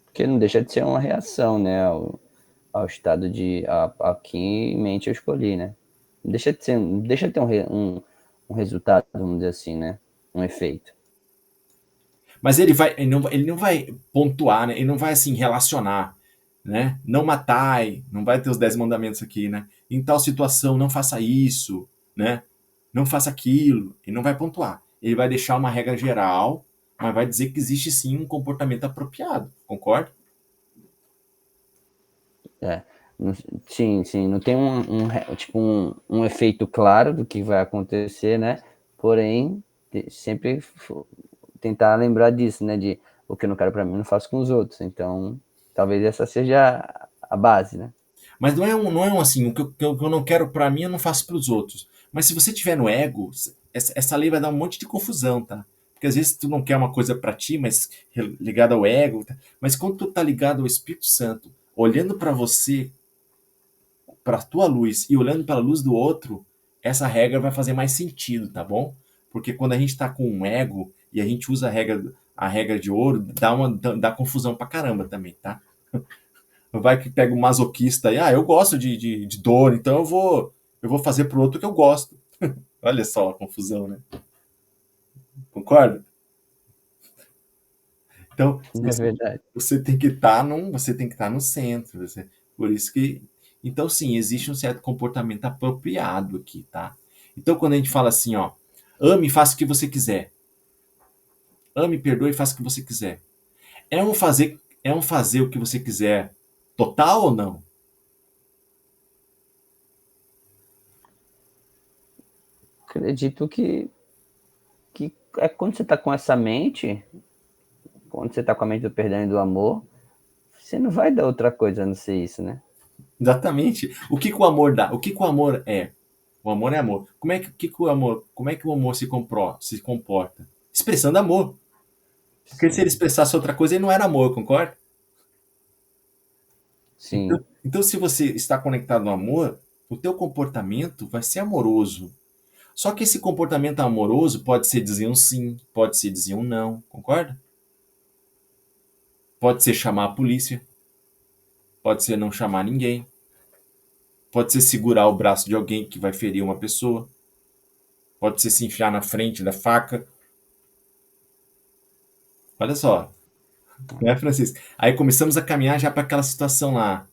porque não deixa de ser uma reação, né, ao estado a que mente eu escolhi, né? Não deixa de ser, não deixa de ter um resultado, vamos dizer assim, né? Um efeito. Mas ele não vai pontuar, né? Ele não vai assim relacionar, né? Não matai, não vai ter os 10 mandamentos aqui, né? Em tal situação, não faça isso, né? Não faça aquilo. Ele não vai pontuar. Ele vai deixar uma regra geral, mas vai dizer que existe sim um comportamento apropriado. Concorda? É, sim, sim, não tem tipo um efeito claro do que vai acontecer, né? Porém, sempre tentar lembrar disso, né? De o que eu não quero para mim, não faço com os outros. Então, talvez essa seja a base, né? Mas não é um assim, o que eu não quero pra mim, eu não faço pros outros. Mas se você tiver no ego, essa lei vai dar um monte de confusão, tá? Porque às vezes tu não quer uma coisa pra ti, mas ligado ao ego, tá? Mas quando tu tá ligado ao Espírito Santo, olhando pra você, pra tua luz e olhando pela luz do outro, essa regra vai fazer mais sentido, tá bom? Porque quando a gente tá com um ego e a gente usa a regra de ouro, dá confusão pra caramba também, tá? Vai que pega um masoquista e, eu gosto de dor, então eu vou fazer pro outro que eu gosto. Olha só a confusão, né? Concorda? Então, É verdade. você tem que estar você tem que estar no centro. Por isso que, então sim, existe um certo comportamento apropriado aqui, tá? Então quando a gente fala assim, ó, ame e faça o que você quiser. Ame, perdoe e faça o que você quiser. É um fazer o que você quiser total ou não? Acredito que é quando você tá com essa mente, quando você tá com a mente do perdão e do amor, você não vai dar outra coisa a não ser isso, né? Exatamente. O que, que o amor dá? O que, que o amor é? O amor é amor. Como é que o amor se comporta? Expressando amor. Porque se ele Sim, expressasse outra coisa, ele não era amor, concorda? Então, sim, então, se você está conectado no amor, o teu comportamento vai ser amoroso. Só que esse comportamento amoroso pode ser dizer um sim, pode ser dizer um não, concorda? Pode ser chamar a polícia, pode ser não chamar ninguém, pode ser segurar o braço de alguém que vai ferir uma pessoa, pode ser se enfiar na frente da faca. Olha só, né, Francisco? Aí começamos a caminhar já para aquela situação lá,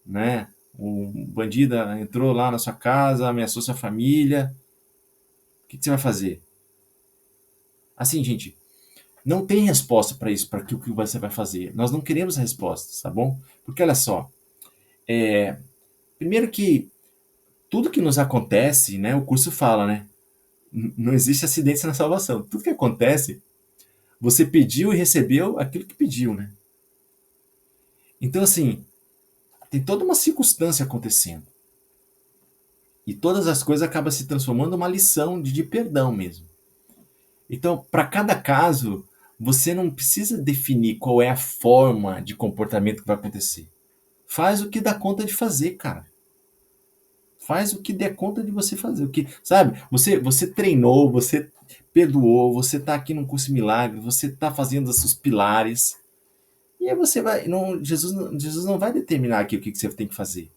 né? Um bandido entrou lá na sua casa, ameaçou sua família. O que, que você vai fazer? Assim, gente, não tem resposta para isso, para o que você vai fazer. Nós não queremos respostas, tá bom? Porque olha só, primeiro que tudo que nos acontece, né? O curso fala, né? Não existe acidente na salvação. Tudo que acontece, você pediu e recebeu aquilo que pediu, né? Então, assim, tem toda uma circunstância acontecendo. E todas as coisas acabam se transformando numa lição de perdão mesmo. Então, para cada caso, você não precisa definir qual é a forma de comportamento que vai acontecer. Faz o que dá conta de fazer, cara. Faz o que der conta de você fazer. O que, sabe? Você treinou, você perdoou, você está aqui num curso milagre, você está fazendo os seus pilares. E aí você vai. Não, Jesus não vai determinar aqui o que você tem que fazer.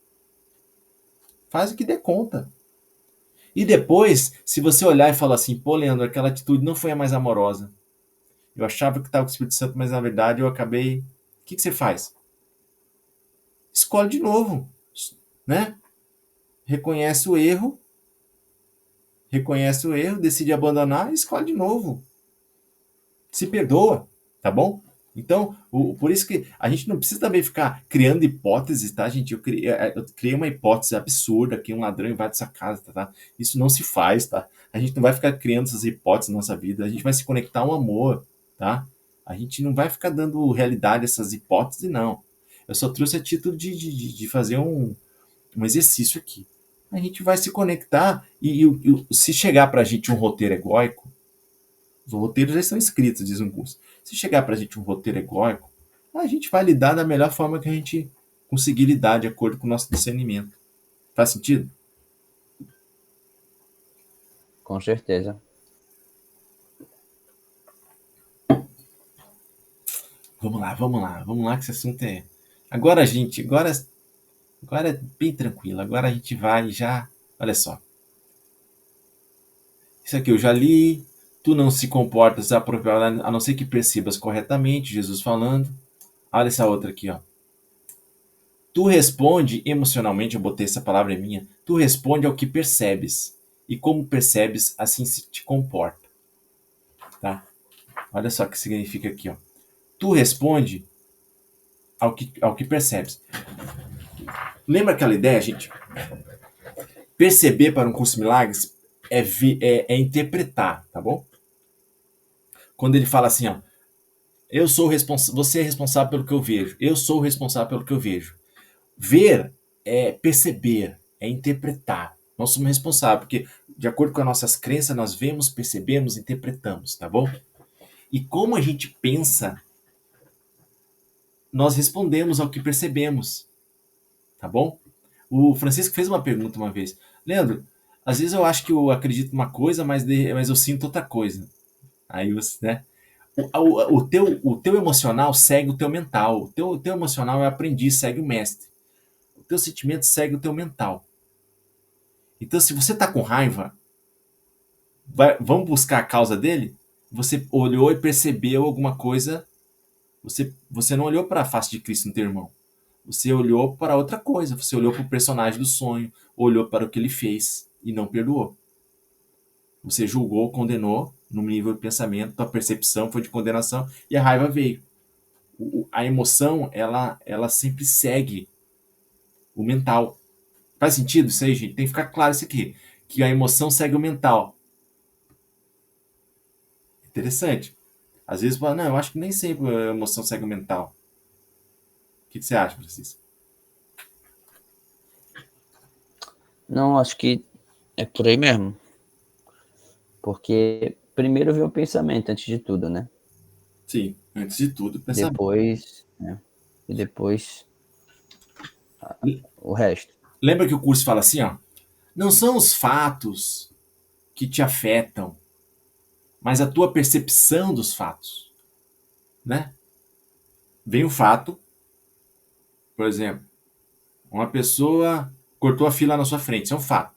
Faz o que der conta. E depois, se você olhar e falar assim, pô, Leandro, aquela atitude não foi a mais amorosa. Eu achava que estava com o Espírito Santo, mas na verdade eu acabei. O que você faz? Escolhe de novo, né? Reconhece o erro, decide abandonar e escolhe de novo. Se perdoa, tá bom? Então, por isso que a gente não precisa também ficar criando hipóteses, tá, gente? Eu criei uma hipótese absurda que um ladrão invade sua casa, tá? Isso não se faz, tá? A gente não vai ficar criando essas hipóteses na nossa vida, a gente vai se conectar ao amor, tá? A gente não vai ficar dando realidade a essas hipóteses, não. Eu só trouxe a título de fazer um exercício aqui. A gente vai se conectar se chegar pra gente um roteiro egóico, os roteiros já estão escritos, diz um curso. Se chegar pra gente um roteiro egóico, a gente vai lidar da melhor forma que a gente conseguir lidar de acordo com o nosso discernimento. Faz sentido? Com certeza. Vamos lá, que esse assunto é. Agora, gente, agora é bem tranquilo. Agora a gente vai já. Olha só. Isso aqui eu já li. Tu não se comportas apropriadamente, a não ser que percebas corretamente, Jesus falando. Olha essa outra aqui, ó. Tu responde emocionalmente, eu botei essa palavra em minha, tu responde ao que percebes. E como percebes, assim se te comporta. Tá? Olha só o que significa aqui, ó. Tu responde ao que percebes. Lembra aquela ideia, gente? Perceber para um curso de milagres é interpretar, tá bom? Quando ele fala assim, ó, você é responsável pelo que eu vejo. Eu sou responsável pelo que eu vejo. Ver é perceber, é interpretar. Nós somos responsáveis, porque de acordo com as nossas crenças, nós vemos, percebemos, interpretamos, tá bom? E como a gente pensa, nós respondemos ao que percebemos, tá bom? O Francisco fez uma pergunta uma vez. Leandro, às vezes eu acho que eu acredito uma coisa, mas eu sinto outra coisa. Aí você, né? O teu emocional segue o teu mental. O teu emocional é aprendiz, segue o mestre. O teu sentimento segue o teu mental. Então, se você tá com raiva, vamos buscar a causa dele? Você olhou e percebeu alguma coisa. Você não olhou para a face de Cristo no teu irmão. Você olhou para outra coisa. Você olhou para o personagem do sonho, olhou para o que ele fez e não perdoou. Você julgou, condenou no nível de pensamento, tua percepção foi de condenação e a raiva veio. A emoção, ela sempre segue o mental. Faz sentido isso aí, gente? Tem que ficar claro isso aqui. Que a emoção segue o mental. Interessante. Às vezes fala, não, eu acho que nem sempre a emoção segue o mental. O que você acha, Francisco? Não, acho que é por aí mesmo. Porque primeiro vem o pensamento, antes de tudo, né? Sim, antes de tudo, pensamento. Depois, né? E depois o resto. Lembra que o curso fala assim, ó? Não são os fatos que te afetam, mas a tua percepção dos fatos, né? Vem o fato, por exemplo, uma pessoa cortou a fila na sua frente, isso é um fato.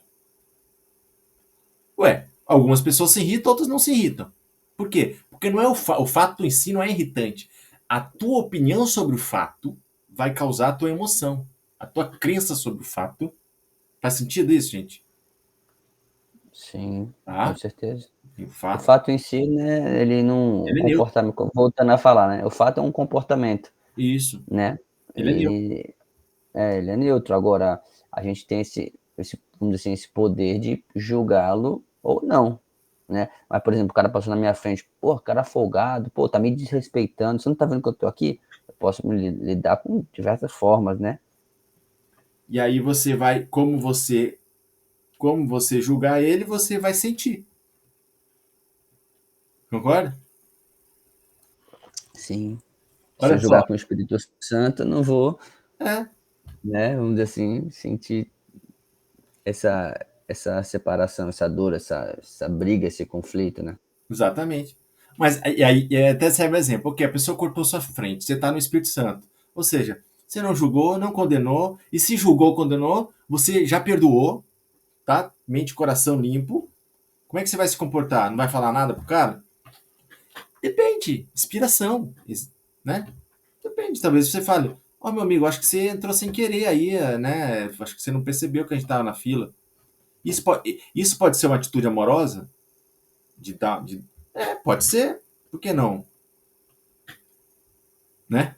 Ué, algumas pessoas se irritam, outras não se irritam. Por quê? Porque não é o fato em si não é irritante. A tua opinião sobre o fato vai causar a tua emoção. A tua crença sobre o fato. Faz sentido isso, gente? Sim, com Tá? certeza. E o O fato, fato em si, né, ele não, o ele é neutro. comportamento, voltando a falar, né, o fato é um comportamento, Isso. né, Ele é neutro. ele é neutro. Agora, a gente tem vamos dizer assim, esse poder de julgá-lo ou não, né? Mas, por exemplo, o cara passou na minha frente, pô, cara folgado, pô, tá me desrespeitando, você não tá vendo que eu tô aqui? Eu posso lidar com diversas formas, né? E aí você vai, como você julgar ele, você vai sentir. Concorda? Sim. Se eu Olha julgar só. com o Espírito Santo, eu não vou, É, né, vamos dizer assim, sentir essa separação, essa dor, essa briga, esse conflito, né? exatamente. Mas e aí até serve um exemplo. Ok, a pessoa cortou sua frente, você está no Espírito Santo. Ou seja, você não julgou, não condenou, e se julgou, condenou, você já perdoou, tá? Mente e coração limpo, como é que você vai se comportar? Não vai falar nada pro cara? Depende, inspiração, né? Depende, talvez você fale, ó, meu amigo, acho que você entrou sem querer aí, né? Acho que você não percebeu que a gente tava na fila. Isso pode ser uma atitude amorosa? Pode ser. Por que não? Né?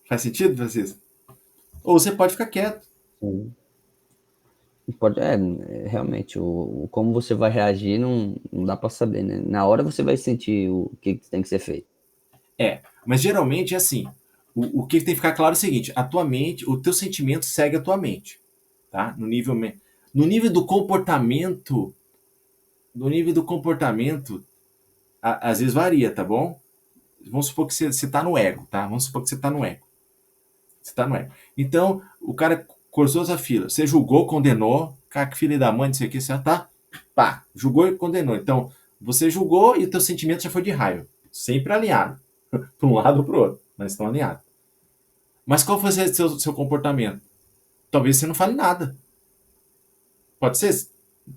Faz sentido, Francisco? Ou você pode ficar quieto. Sim. Pode, realmente, como você vai reagir não dá para saber, né? Na hora você vai sentir o que tem que ser feito. Mas geralmente é assim. O que tem que ficar claro é o seguinte: a tua mente, o teu sentimento segue a tua mente, tá? No nível do comportamento, no nível do comportamento, às vezes varia, tá bom? Vamos supor que você tá no ego, tá? Vamos supor que você tá no ego. Você tá no ego. Então, o cara cursou essa fila. Você julgou, condenou. Cara, que filho da mãe, não sei o que, você tá. Pá, julgou e condenou. Então, você julgou e o teu sentimento já foi de raiva. Sempre alinhado. Para um lado ou para o outro. Mas estão alinhados. Mas qual foi o seu comportamento? Talvez você não fale nada. Pode ser?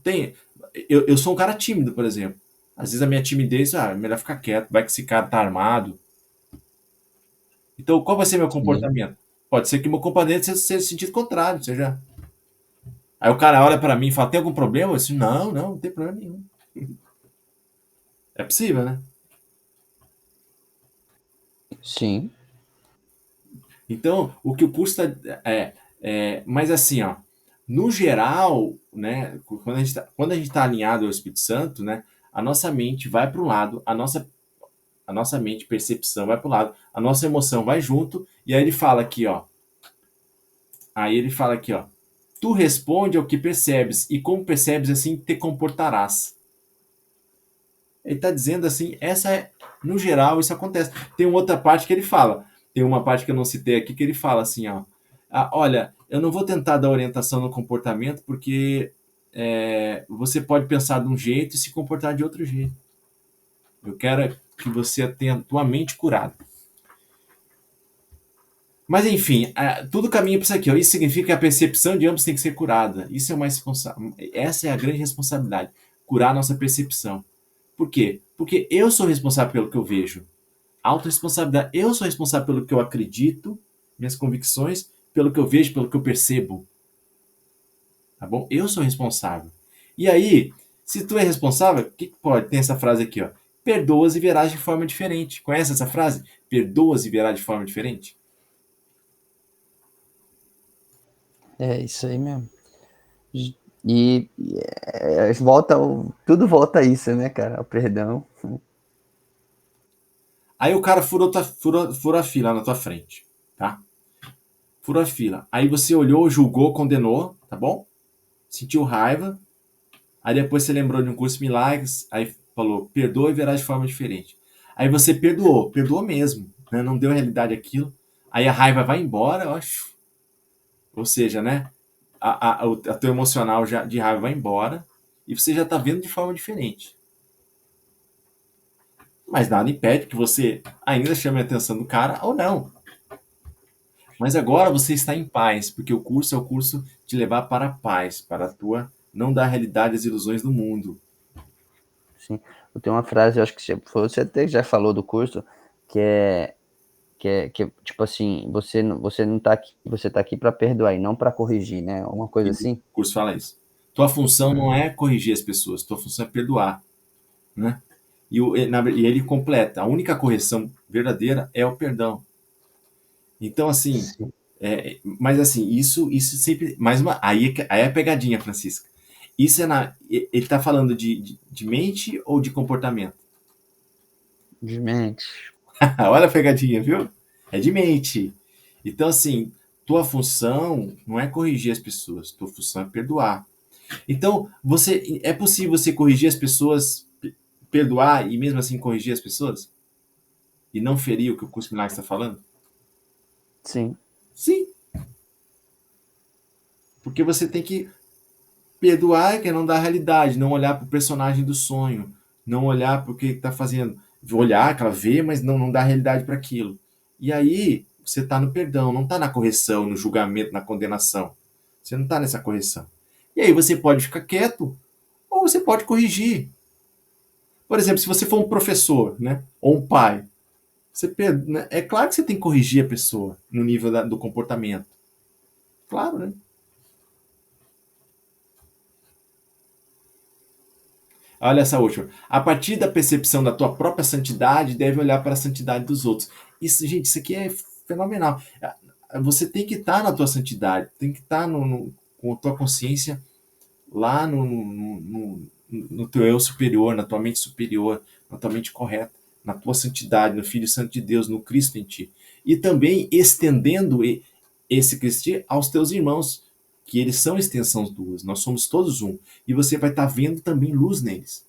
Tem. Eu sou um cara tímido, por exemplo. Às vezes a minha timidez, é melhor ficar quieto. Vai que esse cara tá armado. Então, qual vai ser meu Sim, comportamento? Pode ser que meu comportamento seja sentido contrário, seja. Aí o cara olha pra mim e fala: tem algum problema? Eu disse: não, não, não tem problema nenhum. É possível, né? sim, Então, o que o curso está. Mas assim, ó, no geral, né, quando a gente tá alinhado ao Espírito Santo, né, a nossa mente vai para um lado, a nossa mente, percepção vai para o lado, a nossa emoção vai junto, e aí ele fala aqui, ó, tu responde ao que percebes, e como percebes, assim te comportarás. Ele está dizendo assim, no geral, isso acontece. Tem uma outra parte que ele fala, tem uma parte que eu não citei aqui, que ele fala assim, ó, olha, eu não vou tentar dar orientação no comportamento, porque você pode pensar de um jeito e se comportar de outro jeito. Eu quero que você tenha a tua mente curada. Mas enfim, tudo caminha para isso aqui. Ó. Isso significa que a percepção de ambos tem que ser curada. Essa é a grande responsabilidade. Curar a nossa percepção. Por quê? Porque eu sou responsável pelo que eu vejo. Autoresponsabilidade. Eu sou responsável pelo que eu acredito, minhas convicções, pelo que eu vejo, pelo que eu percebo. Tá bom? Eu sou responsável. E aí, se tu é responsável, o que pode? Tem essa frase aqui, ó. Perdoas e verás de forma diferente. Conhece essa frase? Perdoas e verás de forma diferente? é isso aí mesmo. Tudo volta a isso, né, cara? O perdão. Aí o cara furou a fila na tua frente, tá? Furou a fila. Aí você olhou, julgou, condenou, tá bom? Sentiu raiva. Aí depois você lembrou de um curso de milagres, aí falou, perdoa e verá de forma diferente. Aí você perdoou mesmo, né? Não deu realidade aquilo. Aí a raiva vai embora, ó, ou seja, né? A teu emocional já, de raiva vai embora e você já tá vendo de forma diferente. Mas nada impede que você ainda chame a atenção do cara ou não. Mas agora você está em paz, porque o curso é o curso de levar para a paz, para a tua não dar realidade às ilusões do mundo. Sim. Eu tenho uma frase, eu acho que você até já falou do curso, que é tipo assim, você não tá aqui, você tá aqui para perdoar e não para corrigir, né? Uma coisa E o assim. curso fala isso. Tua função não é corrigir as pessoas, tua função é perdoar, né? E ele completa, a única correção verdadeira é o perdão. Então, assim, Sim. mas assim, isso sempre, aí é a pegadinha, Francisca. Isso ele está falando de mente ou de comportamento? De mente. Olha a pegadinha, viu? É de mente. Então, assim, tua função não é corrigir as pessoas, tua função é perdoar. Então, é possível você corrigir as pessoas, perdoar e mesmo assim corrigir as pessoas? E não ferir o que o curso milagre está falando? Sim. Sim, porque você tem que perdoar, que é não dar a realidade, não olhar para o personagem do sonho, não olhar para o que está fazendo. Olhar, que ela vê, mas não dá realidade para aquilo. E aí, você está no perdão, não está na correção, no julgamento, na condenação. Você não está nessa correção. E E aí você pode ficar quieto ou você pode corrigir. Por exemplo, se você for um professor, né, ou um pai, né, é claro que você tem que corrigir a pessoa no nível do comportamento. Claro, né? Olha essa última. A partir da percepção da tua própria santidade, deve olhar para a santidade dos outros. Isso, gente, isso aqui é fenomenal. Você tem que estar na tua santidade, tem que estar com a tua consciência lá no teu eu superior, na tua mente superior, na tua mente correta, na tua santidade, no Filho Santo de Deus, no Cristo em ti. E também estendendo esse Cristo aos teus irmãos, que eles são extensões duas, nós somos todos um. E você vai estar vendo também luz neles.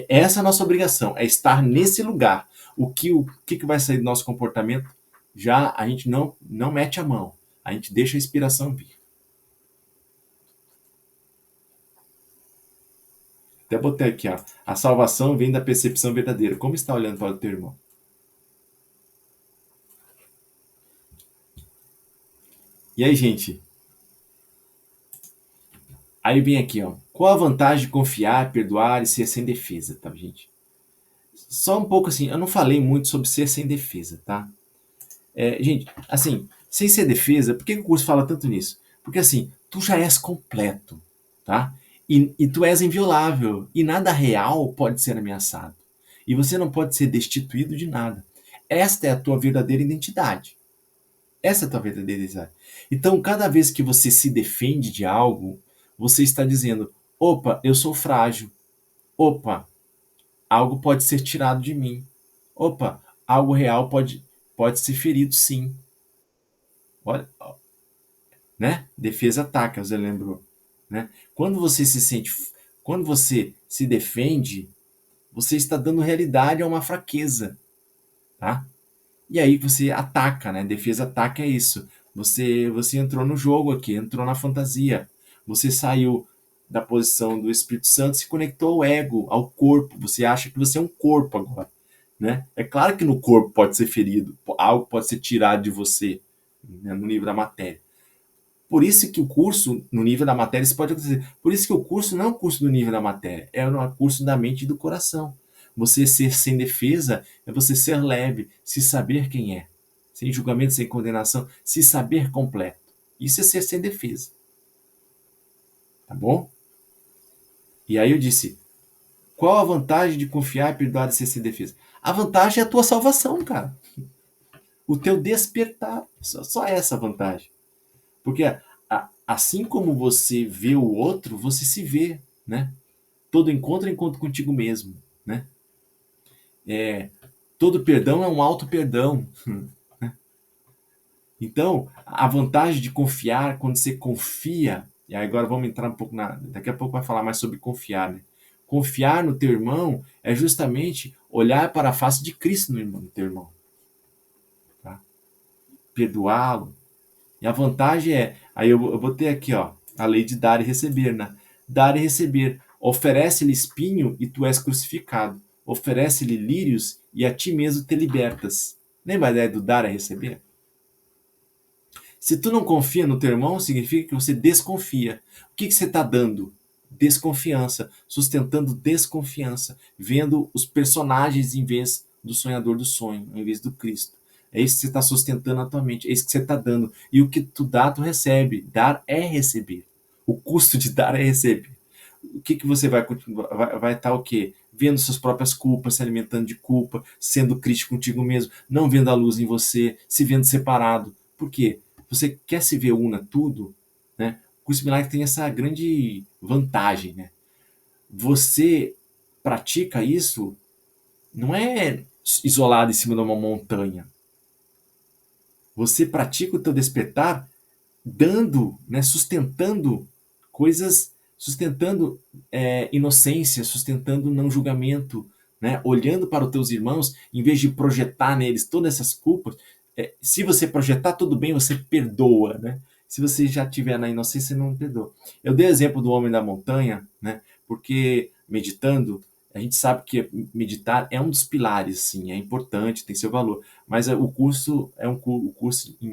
Essa é a nossa obrigação, é estar nesse lugar. O que vai sair do nosso comportamento? Já a gente não mete a mão, a gente deixa a inspiração vir. Até botei aqui, ó. A salvação vem da percepção verdadeira. Como está olhando para o teu irmão? E aí, gente? Aí vem aqui, ó. Qual a vantagem de confiar, perdoar e ser sem defesa, tá, gente? Só um pouco assim, eu não falei muito sobre ser sem defesa, tá? Gente, assim, sem ser defesa, por que o curso fala tanto nisso? Porque assim, tu já és completo, tá? E tu és inviolável, e nada real pode ser ameaçado. E você não pode ser destituído de nada. Esta é a tua verdadeira identidade. Essa é a tua verdadeira identidade. Então, cada vez que você se defende de algo, você está dizendo: opa, eu sou frágil. Opa, algo pode ser tirado de mim. Opa, algo real pode ser ferido, sim. Olha, né? Defesa ataca, você lembrou, né? Quando você se sente, quando você se defende, você está dando realidade a uma fraqueza, tá? E aí você ataca, né? Defesa ataca é isso. Você entrou no jogo aqui, entrou na fantasia. Você saiu da posição do Espírito Santo, se conectou ao ego, ao corpo. Você acha que você é um corpo agora, né? É claro que no corpo pode ser ferido, algo pode ser tirado de você, né, no nível da matéria. Por isso que o curso, no nível da matéria, isso pode acontecer. Por isso que o curso não é um curso do nível da matéria, é um curso da mente e do coração. Você ser sem defesa é você ser leve, se saber quem é. Sem julgamento, sem condenação, se saber completo. Isso é ser sem defesa. Tá bom? E aí eu disse, qual a vantagem de confiar, perdoar e ser sem defesa? A vantagem é a tua salvação, cara. O teu despertar. Só essa a vantagem. Porque assim como você vê o outro, você se vê, né? Todo encontro é encontro contigo mesmo, né? Todo perdão é um auto perdão. Então, a vantagem de confiar, quando você confia, e agora vamos entrar um pouco daqui a pouco vai falar mais sobre confiar, né? Confiar no teu irmão é justamente olhar para a face de Cristo no teu irmão, tá? Perdoá-lo. E a vantagem aí eu botei aqui, ó, a lei de dar e receber, né? Dar e receber. Oferece-lhe espinho e tu és crucificado. Oferece-lhe lírios e a ti mesmo te libertas. Lembra a ideia do dar e receber? Se tu não confia no teu irmão, significa que você desconfia. O que você está dando? Desconfiança, sustentando desconfiança, vendo os personagens em vez do sonhador do sonho, em vez do Cristo. É isso que você está sustentando na tua mente, é isso que você está dando. E o que tu dá, tu recebe. Dar é receber. O custo de dar é receber. O que você vai continuar? Vai estar o quê? Vendo suas próprias culpas, se alimentando de culpa, sendo crítico contigo mesmo, não vendo a luz em você, se vendo separado. Por quê? Você quer se ver una tudo, né? O curso Milagre tem essa grande vantagem, né? Você pratica isso não é isolado em cima de uma montanha. Você pratica o teu despertar dando, né, sustentando coisas, sustentando inocência, sustentando não julgamento, né, olhando para os teus irmãos, em vez de projetar neles todas essas culpas. Se você projetar tudo bem, você perdoa, né? Se você já tiver na inocência, você não perdoa. Eu dei exemplo do homem da montanha, né? Porque meditando, a gente sabe que meditar é um dos pilares, sim, é importante, tem seu valor. Mas o curso é o curso em